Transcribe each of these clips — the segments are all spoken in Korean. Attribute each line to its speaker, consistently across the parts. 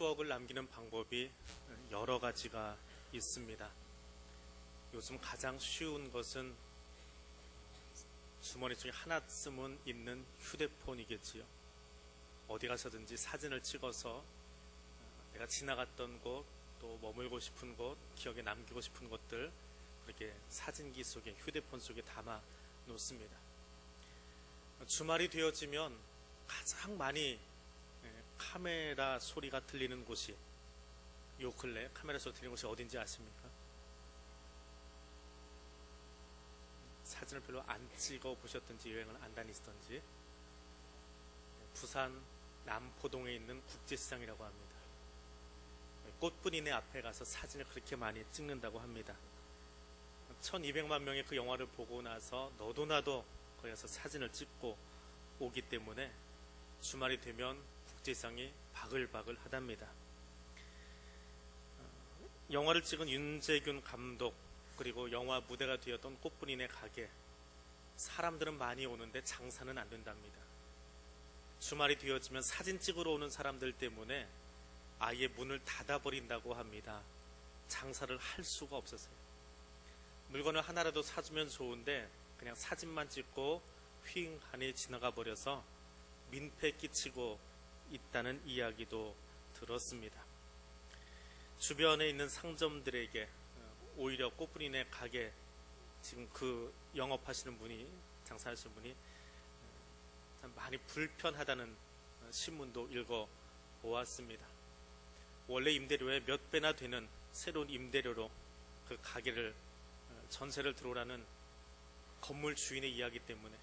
Speaker 1: 추억을 남기는 방법이 여러 가지가 있습니다. 요즘 가장 쉬운 것은 주머니 속에 하나쯤은 있는 휴대폰이겠지요. 어디 가서든지 사진을 찍어서 내가 지나갔던 곳, 또 머물고 싶은 곳, 기억에 남기고 싶은 것들 그렇게 사진기 속에, 휴대폰 속에 담아 놓습니다. 주말이 되어지면 가장 많이 카메라 소리가 들리는 곳이, 요 근래 카메라 소리 들리는 곳이 어딘지 아십니까? 사진을 별로 안 찍어 보셨던지 여행을 안 다니시던지, 부산 남포동에 있는 국제시장이라고 합니다. 꽃분이네 앞에 가서 사진을 그렇게 많이 찍는다고 합니다. 1200만 명의 그 영화를 보고 나서 너도 나도 거기 가서 사진을 찍고 오기 때문에 주말이 되면 국제시장이 바글바글 하답니다. 영화를 찍은 윤재균 감독, 그리고 영화 무대가 되었던 꽃분이네 가게, 사람들은 많이 오는데 장사는 안 된답니다. 주말이 되어지면 사진 찍으러 오는 사람들 때문에 아예 문을 닫아버린다고 합니다. 장사를 할 수가 없어서요. 물건을 하나라도 사주면 좋은데 그냥 사진만 찍고 휑하니 지나가 버려서 민폐 끼치고 있다는 이야기도 들었습니다. 주변에 있는 상점들에게 오히려 꽃분이네 가게, 지금 그 영업하시는 분이, 장사하시는 분이 참 많이 불편하다는 신문도 읽어 보았습니다. 원래 임대료의 몇 배나 되는 새로운 임대료로 그 가게를 전세를 들어오라는 건물 주인의 이야기 때문에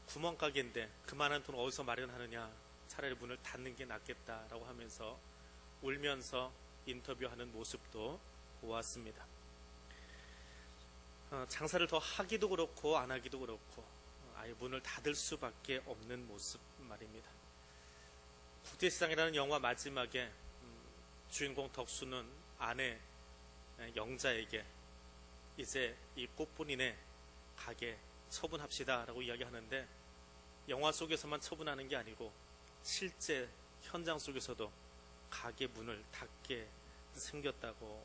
Speaker 1: 구멍가게인데 그만한 돈 어디서 마련하느냐, 차라리 문을 닫는 게 낫겠다라고 하면서 울면서 인터뷰하는 모습도 보았습니다. 장사를 더 하기도 그렇고 안 하기도 그렇고 아예 문을 닫을 수밖에 없는 모습 말입니다. 국제시장이라는 영화 마지막에 주인공 덕수는 아내 영자에게 이제 이 꽃분이네 가게 처분합시다 라고 이야기하는데, 영화 속에서만 처분하는 게 아니고 실제 현장 속에서도 가게 문을 닫게 생겼다고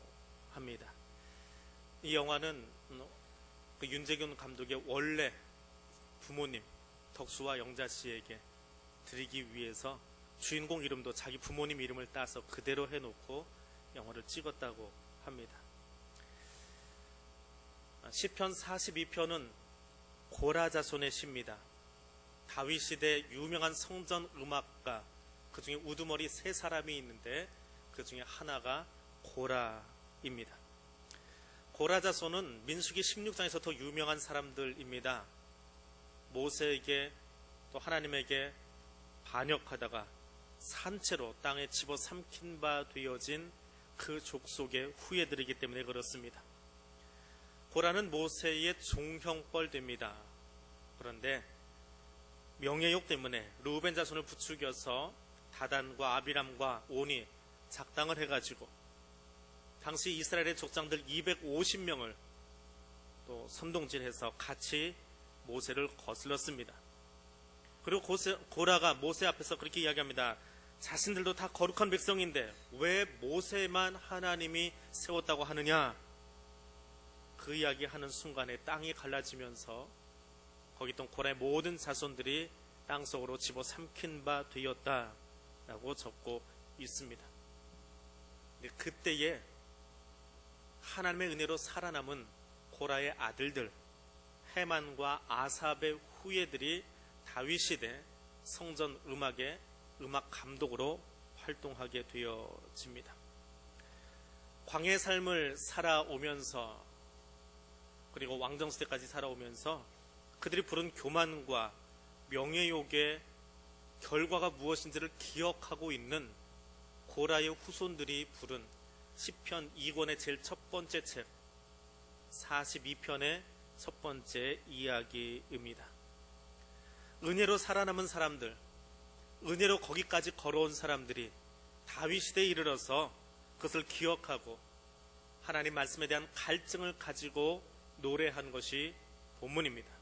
Speaker 1: 합니다. 이 영화는 그 윤재균 감독의 원래 부모님 덕수와 영자 씨에게 드리기 위해서 주인공 이름도 자기 부모님 이름을 따서 그대로 해놓고 영화를 찍었다고 합니다. 시편 42편은 고라자손의 시입니다. 다윗 시대 유명한 성전 음악가, 그 중에 우두머리 세 사람이 있는데 그 중에 하나가 고라입니다. 고라자손은 민수기 16장에서 더 유명한 사람들입니다. 모세에게 또 하나님에게 반역하다가 산채로 땅에 집어삼킨 바 되어진 그 족속의 후예들이기 때문에 그렇습니다. 고라는 모세의 종형뻘 됩니다. 그런데 명예욕 때문에 르우벤 자손을 부추겨서 다단과 아비람과 온이 작당을 해가지고 당시 이스라엘의 족장들 250명을 또 선동질해서 같이 모세를 거슬렀습니다. 그리고 고라가 모세 앞에서 그렇게 이야기합니다. 자신들도 다 거룩한 백성인데 왜 모세만 하나님이 세웠다고 하느냐. 그 이야기하는 순간에 땅이 갈라지면서 거기 있던 고라의 모든 자손들이 땅속으로 집어삼킨 바 되었다라고 적고 있습니다. 근데 그때에 하나님의 은혜로 살아남은 고라의 아들들 헤만과 아삽의 후예들이 다윗 시대 성전 음악의 음악 감독으로 활동하게 되어집니다. 광야의 삶을 살아오면서 그리고 왕정시대까지 살아오면서 그들이 부른 교만과 명예욕의 결과가 무엇인지를 기억하고 있는 고라의 후손들이 부른 시편 2권의 제일 첫 번째 책 42편의 첫 번째 이야기입니다. 은혜로 살아남은 사람들, 은혜로 거기까지 걸어온 사람들이 다윗 시대에 이르러서 그것을 기억하고 하나님 말씀에 대한 갈증을 가지고 노래한 것이 본문입니다.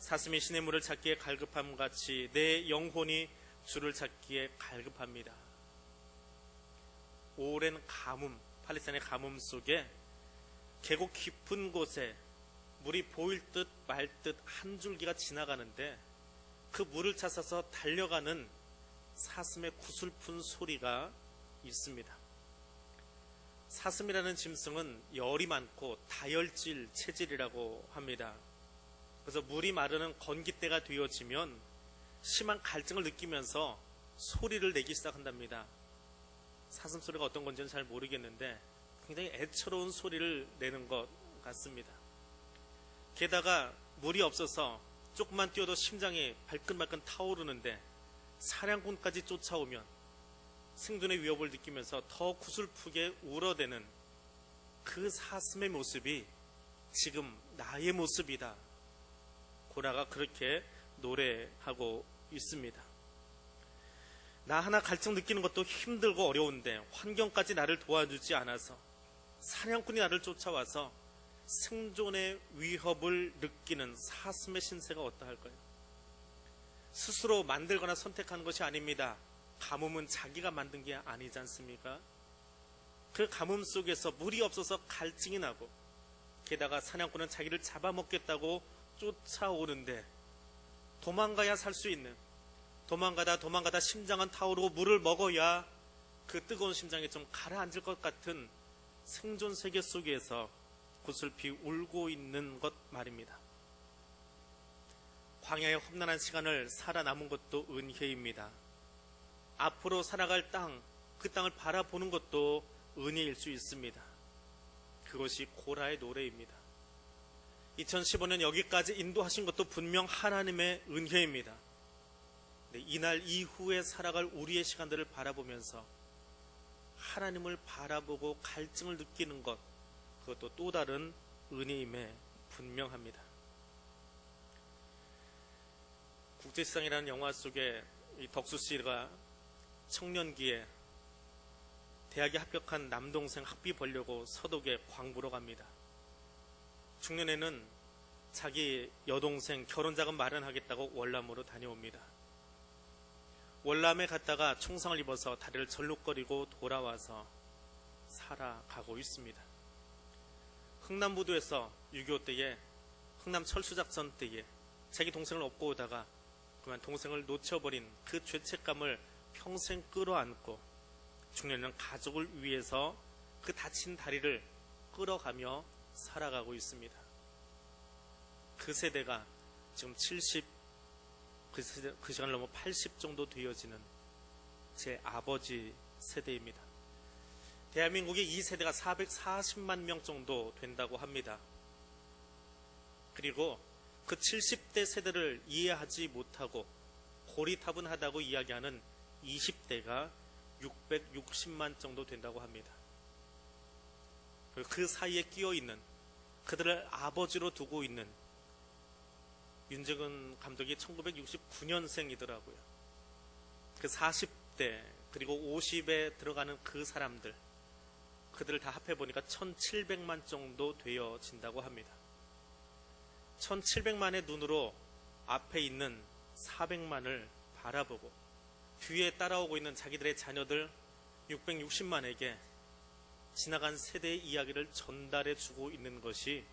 Speaker 1: 사슴이 시냇 물을 찾기에 갈급함 같이 내 영혼이 주를 찾기에 갈급합니다. 오랜 가뭄, 팔레스타인의 가뭄 속에 계곡 깊은 곳에 물이 보일 듯 말 듯 한 줄기가 지나가는데 그 물을 찾아서 달려가는 사슴의 구슬픈 소리가 있습니다. 사슴이라는 짐승은 열이 많고 다혈질 체질이라고 합니다. 그래서 물이 마르는 건기때가 되어지면 심한 갈증을 느끼면서 소리를 내기 시작한답니다. 사슴 소리가 어떤 건지는 잘 모르겠는데 굉장히 애처로운 소리를 내는 것 같습니다. 게다가 물이 없어서 조금만 뛰어도 심장이 발끈발끈 타오르는데 사냥꾼까지 쫓아오면 생존의 위협을 느끼면서 더 구슬프게 울어대는 그 사슴의 모습이 지금 나의 모습이다. 고라가 그렇게 노래하고 있습니다. 나 하나 갈증 느끼는 것도 힘들고 어려운데 환경까지 나를 도와주지 않아서 사냥꾼이 나를 쫓아와서 생존의 위협을 느끼는 사슴의 신세가 어떠할까요? 스스로 만들거나 선택하는 것이 아닙니다. 가뭄은 자기가 만든 게 아니지 않습니까? 그 가뭄 속에서 물이 없어서 갈증이 나고 게다가 사냥꾼은 자기를 잡아먹겠다고 쫓아오는데 도망가야 살 수 있는, 도망가다 심장은 타오르고 물을 먹어야 그 뜨거운 심장이 좀 가라앉을 것 같은 생존 세계 속에서 구슬피 울고 있는 것 말입니다. 광야의 험난한 시간을 살아남은 것도 은혜입니다. 앞으로 살아갈 땅, 그 땅을 바라보는 것도 은혜일 수 있습니다. 그것이 고라의 노래입니다. 2015년 여기까지 인도하신 것도 분명 하나님의 은혜입니다. 이날 이후에 살아갈 우리의 시간들을 바라보면서 하나님을 바라보고 갈증을 느끼는 것, 그것도 또 다른 은혜임에 분명합니다. 국제시장이라는 영화 속에 이 덕수 씨가 청년기에 대학에 합격한 남동생 학비 벌려고 서독에 광부로 갑니다. 중년에는 자기 여동생 결혼자금 마련하겠다고 월남으로 다녀옵니다. 월남에 갔다가 총상을 입어서 다리를 절룩거리고 돌아와서 살아가고 있습니다. 흥남부두에서 6.25 때에 흥남 철수작전 때에 자기 동생을 업고 오다가 그만 동생을 놓쳐버린 그 죄책감을 평생 끌어안고 중년에는 가족을 위해서 그 다친 다리를 끌어가며 살아가고 있습니다. 그 세대가 지금 70, 그 시간을 넘어 80 정도 되어지는 제 아버지 세대입니다. 대한민국의 이 세대가 440만 명 정도 된다고 합니다. 그리고 그 70대 세대를 이해하지 못하고 고리타분하다고 이야기하는 20대가 660만 정도 된다고 합니다. 그 사이에 끼어있는, 그들을 아버지로 두고 있는 윤재근 감독이 1969년생이더라고요. 그 40대 그리고 50에 들어가는 그 사람들, 그들을 다 합해보니까 1700만 정도 되어진다고 합니다. 1700만의 눈으로 앞에 있는 400만을 바라보고 뒤에 따라오고 있는 자기들의 자녀들 660만에게 지나간 세대의 이야기를 전달해주고 있는 것이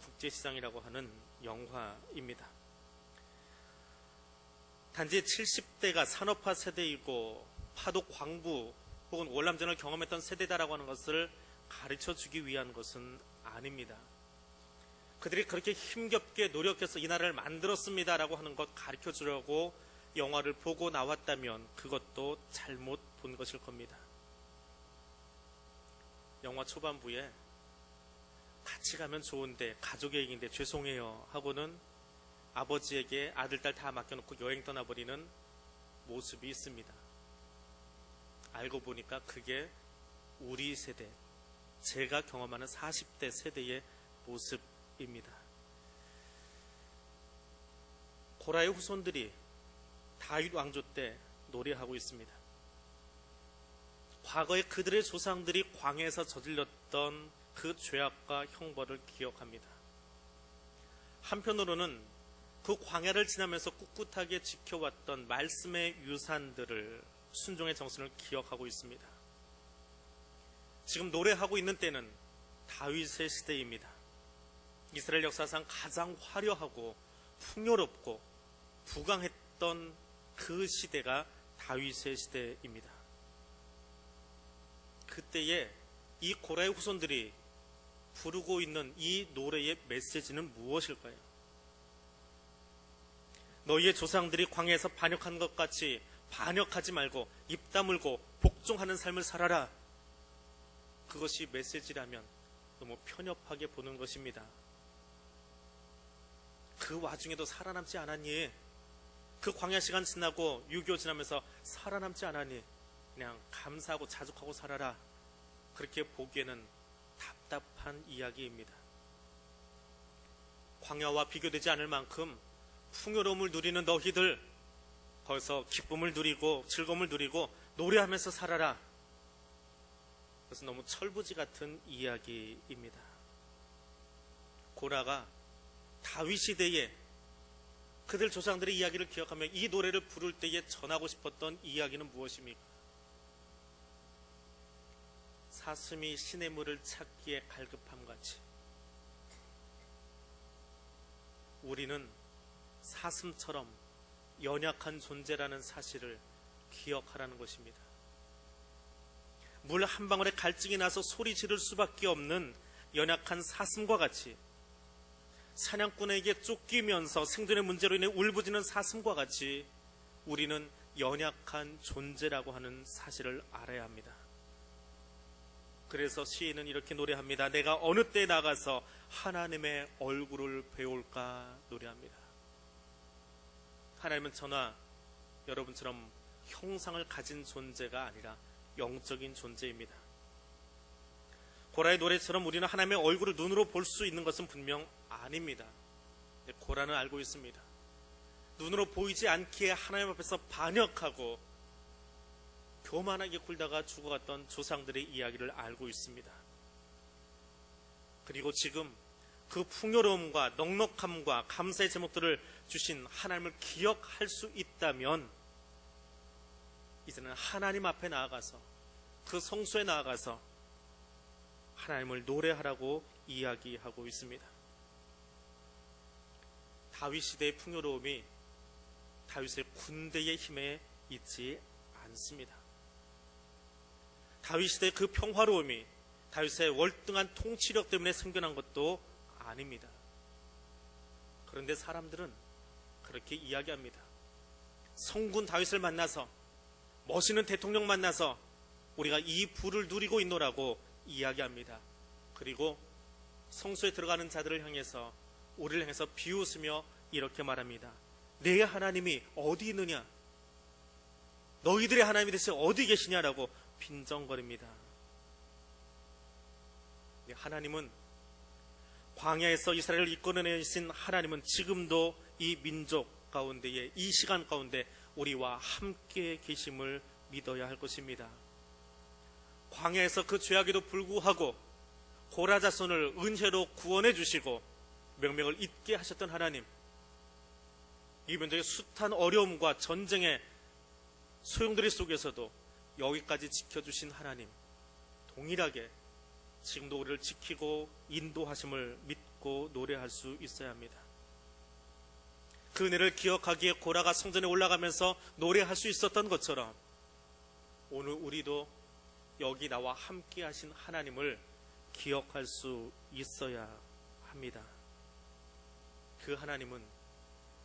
Speaker 1: 국제시장이라고 하는 영화입니다. 단지 70대가 산업화 세대이고 파독 광부 혹은 월남전을 경험했던 세대다라고 하는 것을 가르쳐주기 위한 것은 아닙니다. 그들이 그렇게 힘겹게 노력해서 이 나라를 만들었습니다라고 하는 것 가르쳐주려고 영화를 보고 나왔다면 그것도 잘못 본 것일 겁니다. 영화 초반부에 같이 가면 좋은데 가족의 얘기인데 죄송해요 하고는 아버지에게 아들, 딸 다 맡겨놓고 여행 떠나버리는 모습이 있습니다. 알고 보니까 그게 우리 세대, 제가 경험하는 40대 세대의 모습입니다. 고라의 후손들이 다윗 왕조 때 노래하고 있습니다. 과거에 그들의 조상들이 광야에서 저질렀던 그 죄악과 형벌을 기억합니다. 한편으로는 그 광야를 지나면서 꿋꿋하게 지켜왔던 말씀의 유산들을, 순종의 정신을 기억하고 있습니다. 지금 노래하고 있는 때는 다윗의 시대입니다. 이스라엘 역사상 가장 화려하고 풍요롭고 부강했던 그 시대가 다윗의 시대입니다. 그때에 이 고라의 후손들이 부르고 있는 이 노래의 메시지는 무엇일까요? 너희의 조상들이 광야에서 반역한 것 같이 반역하지 말고 입 다물고 복종하는 삶을 살아라. 그것이 메시지라면 너무 편협하게 보는 것입니다. 그 와중에도 살아남지 않았니? 그 광야 시간 지나고 6.25 지나면서 살아남지 않았니? 그냥 감사하고 자족하고 살아라. 그렇게 보기에는 답답한 이야기입니다. 광야와 비교되지 않을 만큼 풍요로움을 누리는 너희들, 거기서 기쁨을 누리고 즐거움을 누리고 노래하면서 살아라. 그래서 너무 철부지 같은 이야기입니다. 고라가 다윗 시대에 그들 조상들의 이야기를 기억하며 이 노래를 부를 때에 전하고 싶었던 이야기는 무엇입니까? 사슴이 시냇물을 찾기에 갈급함같이 우리는 사슴처럼 연약한 존재라는 사실을 기억하라는 것입니다. 물 한 방울에 갈증이 나서 소리 지를 수밖에 없는 연약한 사슴과 같이, 사냥꾼에게 쫓기면서 생존의 문제로 인해 울부짖는 사슴과 같이 우리는 연약한 존재라고 하는 사실을 알아야 합니다. 그래서 시인은 이렇게 노래합니다. 내가 어느 때 나가서 하나님의 얼굴을 배울까 노래합니다. 하나님은 저나 여러분처럼 형상을 가진 존재가 아니라 영적인 존재입니다. 고라의 노래처럼 우리는 하나님의 얼굴을 눈으로 볼 수 있는 것은 분명 아닙니다. 고라는 알고 있습니다. 눈으로 보이지 않기에 하나님 앞에서 반역하고 교만하게 굴다가 죽어갔던 조상들의 이야기를 알고 있습니다. 그리고 지금 그 풍요로움과 넉넉함과 감사의 제목들을 주신 하나님을 기억할 수 있다면 이제는 하나님 앞에 나아가서 그 성소에 나아가서 하나님을 노래하라고 이야기하고 있습니다. 다윗 시대의 풍요로움이 다윗의 군대의 힘에 있지 않습니다. 다윗 시대의 그 평화로움이 다윗의 월등한 통치력 때문에 생겨난 것도 아닙니다. 그런데 사람들은 그렇게 이야기합니다. 성군 다윗을 만나서, 멋있는 대통령 만나서 우리가 이 부를 누리고 있노라고 이야기합니다. 그리고 성소에 들어가는 자들을 향해서, 우리를 향해서 비웃으며 이렇게 말합니다. 내 하나님이 어디 있느냐? 너희들의 하나님이 대체 어디 계시냐라고 빈정거립니다. 하나님은, 광야에서 이스라엘을 이끌어내신 하나님은 지금도 이 민족 가운데에, 이 시간 가운데 우리와 함께 계심을 믿어야 할 것입니다. 광야에서 그 죄악에도 불구하고 고라 자손을 은혜로 구원해 주시고 명령을 잊게 하셨던 하나님, 이 민족의 숱한 어려움과 전쟁의 소용돌이 속에서도 여기까지 지켜주신 하나님, 동일하게 지금도 우리를 지키고 인도하심을 믿고 노래할 수 있어야 합니다. 그 은혜를 기억하기에 고라가 성전에 올라가면서 노래할 수 있었던 것처럼 오늘 우리도 여기 나와 함께 하신 하나님을 기억할 수 있어야 합니다. 그 하나님은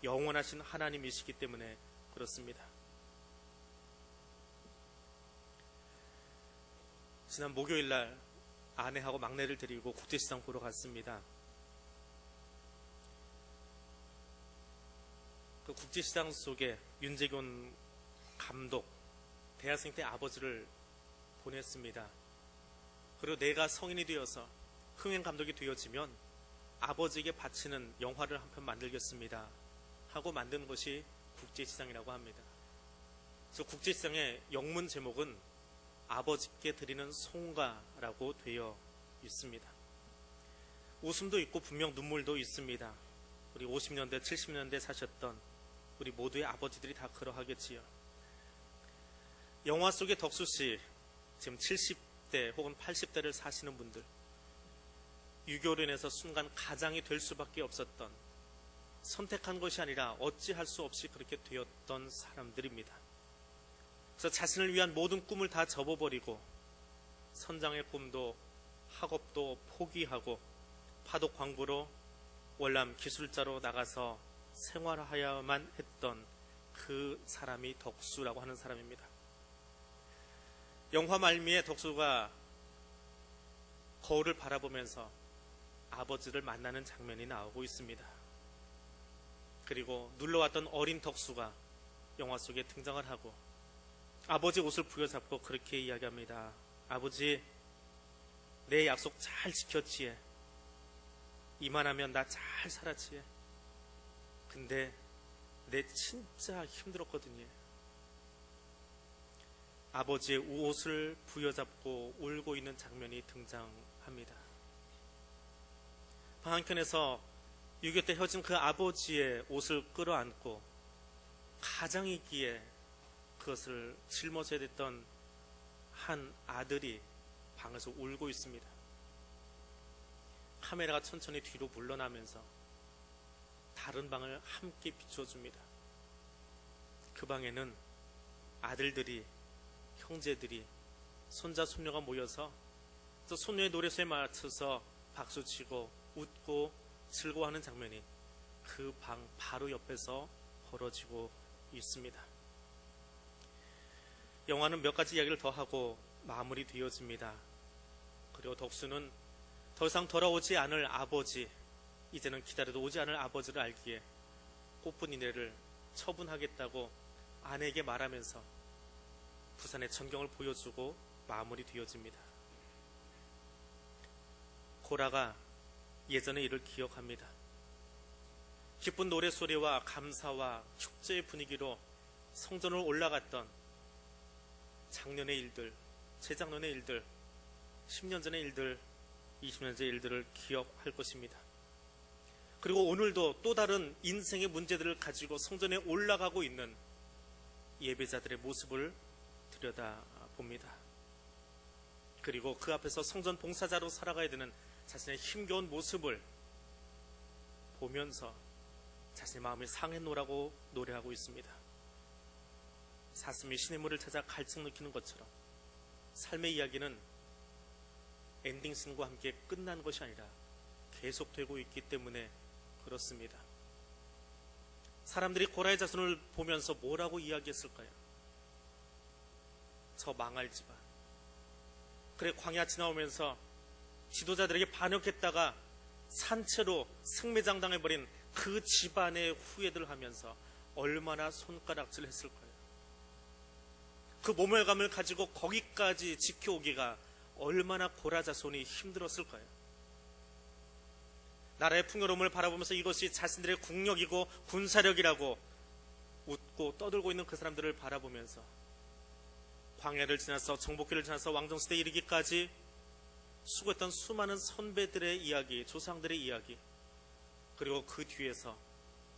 Speaker 1: 영원하신 하나님이시기 때문에 그렇습니다. 지난 목요일 날 아내하고 막내를 데리고 국제시장 보러 갔습니다. 그 국제시장 속에 윤재균 감독, 대학생 때 아버지를 보냈습니다. 그리고 내가 성인이 되어서 흥행 감독이 되어지면 아버지에게 바치는 영화를 한 편 만들겠습니다 하고 만든 것이 국제시장이라고 합니다. 그래서 국제시장의 영문 제목은 아버지께 드리는 송가라고 되어 있습니다. 웃음도 있고 분명 눈물도 있습니다. 우리 50년대, 70년대 사셨던 우리 모두의 아버지들이 다 그러하겠지요. 영화 속의 덕수씨 지금 70대 혹은 80대를 사시는 분들, 유교로 인해서 순간 가장이 될 수밖에 없었던, 선택한 것이 아니라 어찌할 수 없이 그렇게 되었던 사람들입니다. 그래서 자신을 위한 모든 꿈을 다 접어버리고 선장의 꿈도 학업도 포기하고 파독 광부로 월남 기술자로 나가서 생활하여야만 했던 그 사람이 덕수라고 하는 사람입니다. 영화 말미에 덕수가 거울을 바라보면서 아버지를 만나는 장면이 나오고 있습니다. 그리고 눌러왔던 어린 덕수가 영화 속에 등장을 하고 아버지 옷을 부여잡고 그렇게 이야기합니다. 아버지, 내 약속 잘 지켰지에? 이만하면 나 잘 살았지에? 근데 내 진짜 힘들었거든요. 아버지의 옷을 부여잡고 울고 있는 장면이 등장합니다. 한편에서 6.25 때 헤어진 그 아버지의 옷을 끌어안고 가장이기에 그것을 짊어져야 됐던 한 아들이 방에서 울고 있습니다. 카메라가 천천히 뒤로 물러나면서 다른 방을 함께 비춰줍니다. 그 방에는 아들들이, 형제들이, 손자, 손녀가 모여서 또 손녀의 노래소에 맞춰서 박수치고 웃고 즐거워하는 장면이 그 방 바로 옆에서 벌어지고 있습니다. 영화는 몇 가지 이야기를 더하고 마무리되어집니다. 그리고 덕수는 더 이상 돌아오지 않을 아버지, 이제는 기다려도 오지 않을 아버지를 알기에 꽃분이네를 처분하겠다고 아내에게 말하면서 부산의 전경을 보여주고 마무리되어집니다. 고라가 예전의 일을 기억합니다. 기쁜 노래소리와 감사와 축제의 분위기로 성전을 올라갔던 작년의 일들, 재작년의 일들, 10년 전의 일들, 20년 전의 일들을 기억할 것입니다. 그리고 오늘도 또 다른 인생의 문제들을 가지고 성전에 올라가고 있는 예배자들의 모습을 들여다봅니다. 그리고 그 앞에서 성전 봉사자로 살아가야 되는 자신의 힘겨운 모습을 보면서 자신의 마음이 상했노라고 노래하고 있습니다. 사슴이 시냇물을 찾아 갈증 느끼는 것처럼 삶의 이야기는 엔딩씬과 함께 끝난 것이 아니라 계속되고 있기 때문에 그렇습니다. 사람들이 고라의 자손을 보면서 뭐라고 이야기했을까요? 저 망할 집안. 그래, 광야 지나오면서 지도자들에게 반역했다가 산채로 승매장당해버린 그 집안의 후예들 하면서 얼마나 손가락질 했을까요? 그 모멸감을 가지고 거기까지 지켜오기가 얼마나 고라 자손이 힘들었을까요? 나라의 풍요로움을 바라보면서 이것이 자신들의 국력이고 군사력이라고 웃고 떠들고 있는 그 사람들을 바라보면서 광야를 지나서 정복기를 지나서 왕정시대에 이르기까지 수고했던 수많은 선배들의 이야기, 조상들의 이야기, 그리고 그 뒤에서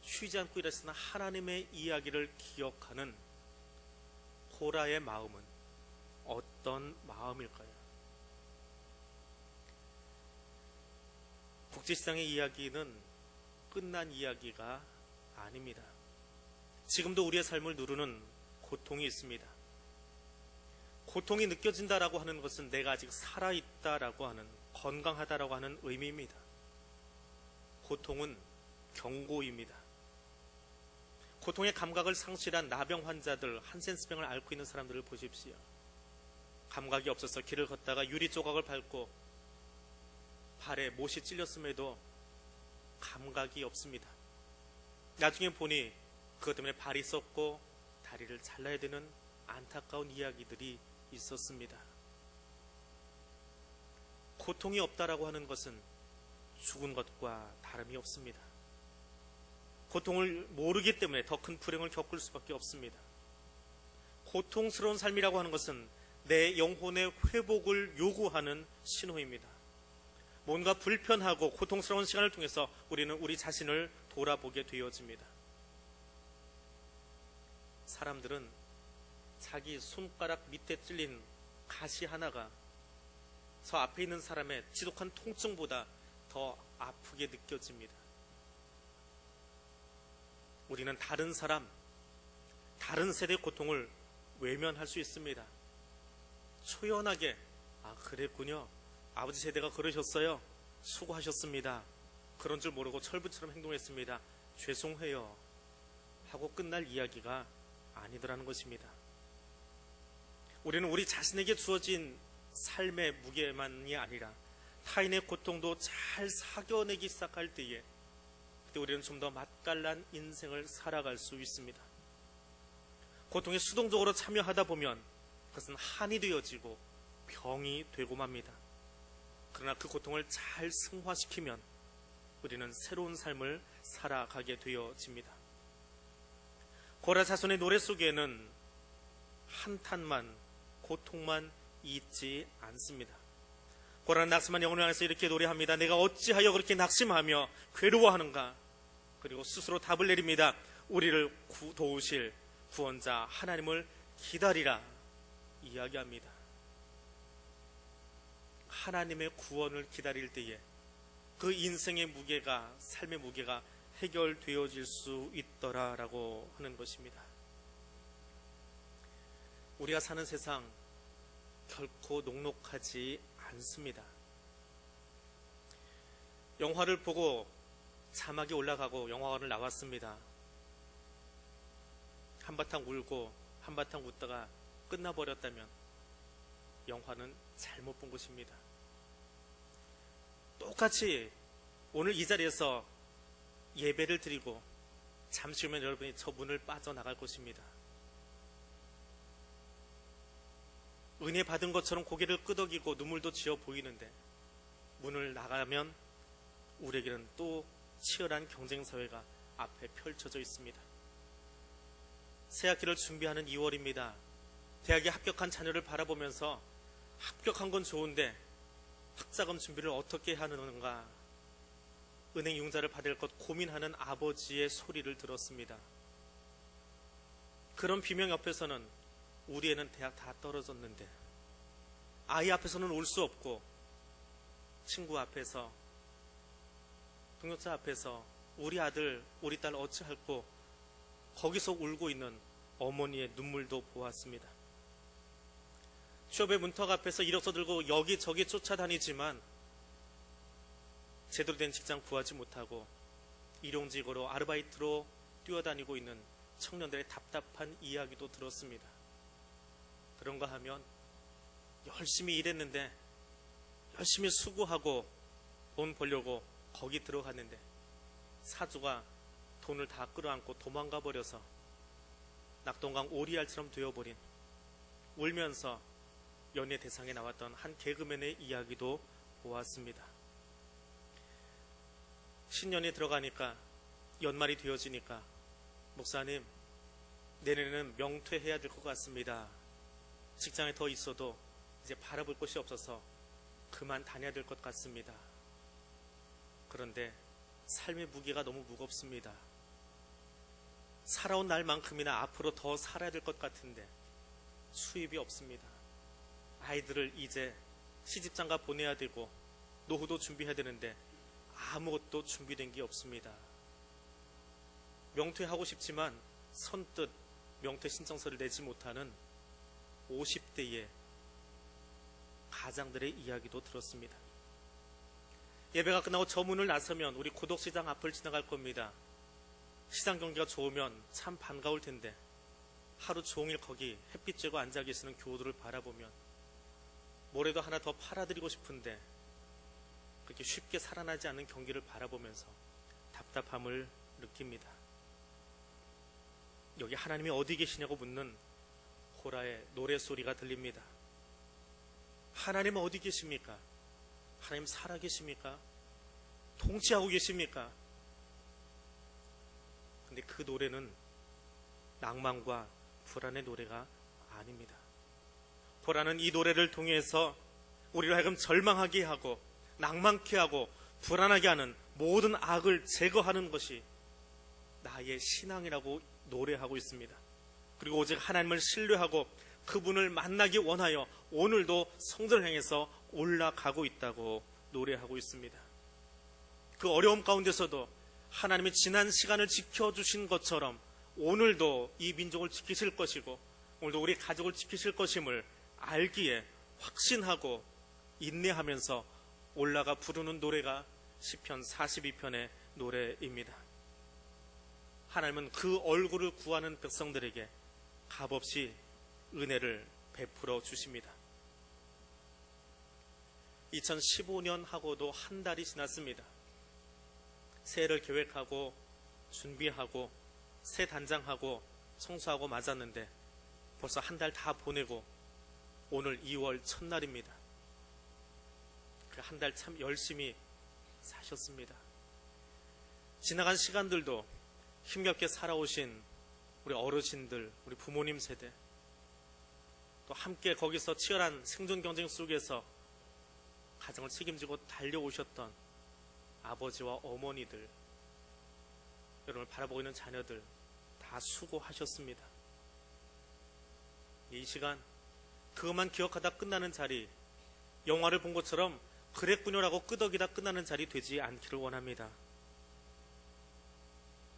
Speaker 1: 쉬지 않고 일하시는 하나님의 이야기를 기억하는 고라의 마음은 어떤 마음일까요? 국제시장의 이야기는 끝난 이야기가 아닙니다. 지금도 우리의 삶을 누르는 고통이 있습니다. 고통이 느껴진다라고 하는 것은 내가 아직 살아있다라고 하는, 건강하다라고 하는 의미입니다. 고통은 경고입니다. 고통의 감각을 상실한 나병 환자들, 한센스병을 앓고 있는 사람들을 보십시오. 감각이 없어서 길을 걷다가 유리 조각을 밟고 발에 못이 찔렸음에도 감각이 없습니다. 나중에 보니 그것 때문에 발이 썩고 다리를 잘라야 되는 안타까운 이야기들이 있었습니다. 고통이 없다라고 하는 것은 죽은 것과 다름이 없습니다. 고통을 모르기 때문에 더 큰 불행을 겪을 수밖에 없습니다. 고통스러운 삶이라고 하는 것은 내 영혼의 회복을 요구하는 신호입니다. 뭔가 불편하고 고통스러운 시간을 통해서 우리는 우리 자신을 돌아보게 되어집니다. 사람들은 자기 손가락 밑에 찔린 가시 하나가 저 앞에 있는 사람의 지독한 통증보다 더 아프게 느껴집니다. 우리는 다른 사람, 다른 세대의 고통을 외면할 수 있습니다. 초연하게, 아, 그랬군요. 아버지 세대가 그러셨어요. 수고하셨습니다. 그런 줄 모르고 철부처럼 행동했습니다. 죄송해요. 하고 끝날 이야기가 아니더라는 것입니다. 우리는 우리 자신에게 주어진 삶의 무게만이 아니라 타인의 고통도 잘 사겨내기 시작할 때에 그때 우리는 좀 더 맛깔난 인생을 살아갈 수 있습니다. 고통에 수동적으로 참여하다 보면 그것은 한이 되어지고 병이 되고 맙니다. 그러나 그 고통을 잘 승화시키면 우리는 새로운 삶을 살아가게 되어집니다. 고라 자손의 노래 속에는 한탄만, 고통만 있지 않습니다. 고라는 낙심한 영혼을 향해서 이렇게 노래합니다. 내가 어찌하여 그렇게 낙심하며 괴로워하는가? 그리고 스스로 답을 내립니다. 우리를 도우실 구원자 하나님을 기다리라 이야기합니다. 하나님의 구원을 기다릴 때에 그 인생의 무게가, 삶의 무게가 해결되어질 수 있더라라고 하는 것입니다. 우리가 사는 세상 결코 녹록하지 않습니다. 영화를 보고 자막이 올라가고 영화관을 나왔습니다. 한바탕 울고 한바탕 웃다가 끝나버렸다면 영화는 잘못 본 것입니다. 똑같이 오늘 이 자리에서 예배를 드리고 잠시 후면 여러분이 저 문을 빠져나갈 것입니다. 은혜 받은 것처럼 고개를 끄덕이고 눈물도 지어 보이는데 문을 나가면 우리에게는 또 치열한 경쟁사회가 앞에 펼쳐져 있습니다. 새학기를 준비하는 2월입니다. 대학에 합격한 자녀를 바라보면서 합격한 건 좋은데 학자금 준비를 어떻게 하는가, 은행 융자를 받을 것 고민하는 아버지의 소리를 들었습니다. 그런 비명 옆에서는 우리 애는 대학 다 떨어졌는데, 아이 앞에서는 울 수 없고 친구 앞에서, 동역자 앞에서 우리 아들 우리 딸 어찌할꼬 거기서 울고 있는 어머니의 눈물도 보았습니다. 취업의 문턱 앞에서 이력서 들고 여기저기 쫓아다니지만 제대로 된 직장 구하지 못하고 일용직으로 아르바이트로 뛰어다니고 있는 청년들의 답답한 이야기도 들었습니다. 그런가 하면 열심히 일했는데, 열심히 수고하고 돈 벌려고 거기 들어갔는데 사주가 돈을 다 끌어안고 도망가 버려서 낙동강 오리알처럼 되어버린, 울면서 연예 대상에 나왔던 한 개그맨의 이야기도 보았습니다. 신년에 들어가니까, 연말이 되어지니까 목사님, 내년에는 명퇴해야 될 것 같습니다. 직장에 더 있어도 이제 바라볼 곳이 없어서 그만 다녀야 될 것 같습니다. 그런데 삶의 무게가 너무 무겁습니다. 살아온 날만큼이나 앞으로 더 살아야 될 것 같은데 수입이 없습니다. 아이들을 이제 시집장가 보내야 되고 노후도 준비해야 되는데 아무것도 준비된 게 없습니다. 명퇴하고 싶지만 선뜻 명퇴 신청서를 내지 못하는 50대의 가장들의 이야기도 들었습니다. 예배가 끝나고 저 문을 나서면 우리 고덕시장 앞을 지나갈 겁니다. 시장 경기가 좋으면 참 반가울 텐데 하루 종일 거기 햇빛 쬐고 앉아 계시는 교우들을 바라보면 뭐라도 하나 더 팔아드리고 싶은데 그렇게 쉽게 살아나지 않는 경기를 바라보면서 답답함을 느낍니다. 여기 하나님이 어디 계시냐고 묻는 고라의 노래소리가 들립니다. 하나님 어디 계십니까? 하나님 살아 계십니까? 통치하고 계십니까? 근데 그 노래는 낭만과 불안의 노래가 아닙니다. 고라는 이 노래를 통해서 우리를 하여금 절망하게 하고 낭만케 하고 불안하게 하는 모든 악을 제거하는 것이 나의 신앙이라고 노래하고 있습니다. 그리고 오직 하나님을 신뢰하고 그분을 만나기 원하여 오늘도 성전을 향해서 올라가고 있다고 노래하고 있습니다. 그 어려움 가운데서도 하나님이 지난 시간을 지켜주신 것처럼 오늘도 이 민족을 지키실 것이고 오늘도 우리 가족을 지키실 것임을 알기에 확신하고 인내하면서 올라가 부르는 노래가 시편 42편의 노래입니다. 하나님은 그 얼굴을 구하는 백성들에게 값없이 은혜를 베풀어 주십니다. 2015년 하고도 한 달이 지났습니다. 새해를 계획하고 준비하고 새 단장하고 청소하고 맞았는데 벌써 한 달 다 보내고 오늘 2월 첫날입니다. 그 한 달 참 열심히 사셨습니다. 지나간 시간들도 힘겹게 살아오신 우리 어르신들, 우리 부모님 세대, 또 함께 거기서 치열한 생존 경쟁 속에서 가정을 책임지고 달려오셨던 아버지와 어머니들, 여러분을 바라보고 있는 자녀들 다 수고하셨습니다. 이 시간 그것만 기억하다 끝나는 자리, 영화를 본 것처럼 그랬군요라고 끄덕이다 끝나는 자리 되지 않기를 원합니다.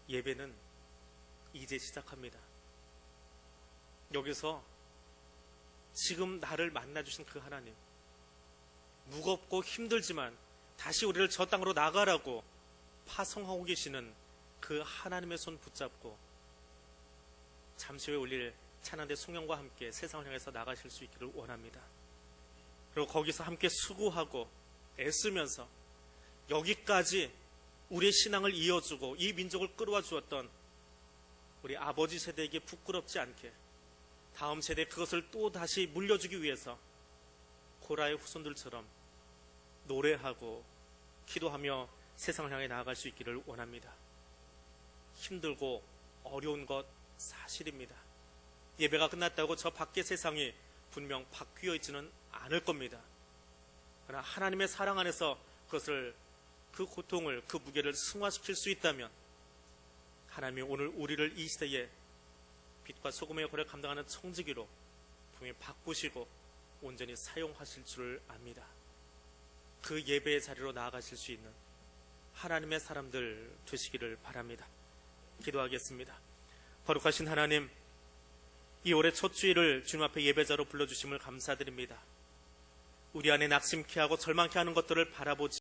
Speaker 1: 예배는 이제 시작합니다. 여기서 지금 나를 만나주신 그 하나님, 무겁고 힘들지만 다시 우리를 저 땅으로 나가라고 파송하고 계시는 그 하나님의 손 붙잡고 잠시 후에 올릴 찬양대 송영과 함께 세상을 향해서 나가실 수 있기를 원합니다. 그리고 거기서 함께 수고하고 애쓰면서 여기까지 우리의 신앙을 이어주고 이 민족을 끌어와 주었던 우리 아버지 세대에게 부끄럽지 않게 다음 세대에 그것을 또 다시 물려주기 위해서 고라의 후손들처럼 노래하고 기도하며 세상을 향해 나아갈 수 있기를 원합니다. 힘들고 어려운 것 사실입니다. 예배가 끝났다고 저 밖의 세상이 분명 바뀌어 있지는 않을 겁니다. 그러나 하나님의 사랑 안에서 그것을, 그 고통을, 그 무게를 승화시킬 수 있다면 하나님이 오늘 우리를 이 시대에 빛과 소금의 역할을 감당하는 청지기로 분명히 바꾸시고 온전히 사용하실 줄을 압니다. 그 예배의 자리로 나아가실 수 있는 하나님의 사람들 되시기를 바랍니다. 기도하겠습니다. 거룩하신 하나님, 이 올해 첫 주일을 주님 앞에 예배자로 불러주심을 감사드립니다. 우리 안에 낙심케 하고 절망케 하는 것들을 바라보지